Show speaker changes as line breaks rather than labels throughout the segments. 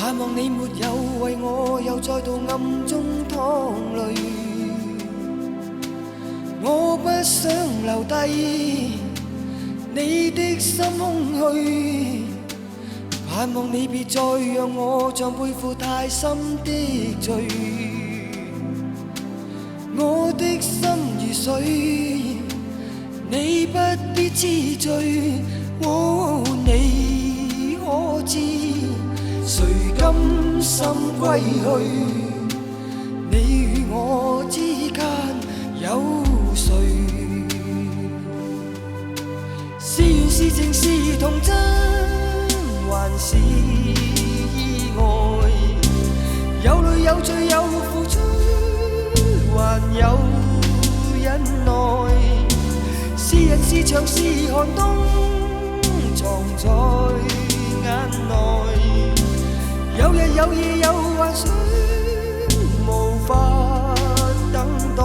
盼望你沒有為我又再度暗中淌淚，我不想留低你的心空虛，盼望你別再讓我像背負太深的罪，我的心如水，你不必知罪，你可知誰甘心歸去？你與我之間有誰？是緣是情是童真，還是意外？有淚有罪有付出，還有忍耐。是人是牆是寒冬，藏在眼內。有日有夜有幻想，無法等待。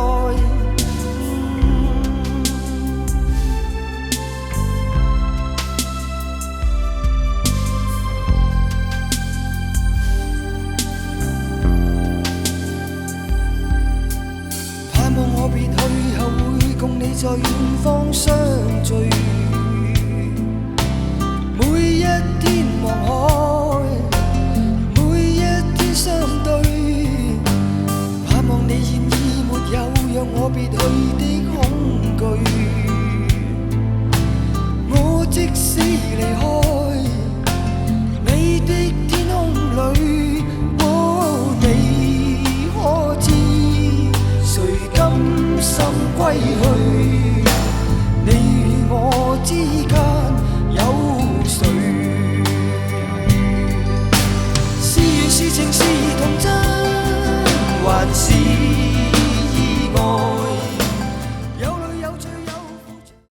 盼望我別去後會共你在遠方相聚，每一天望海，每一天相對，盼望你現已沒有讓我別去的恐懼，我即使離開你的天空裏，你可知誰甘心歸去？你與我之間有誰？是緣是情是童真。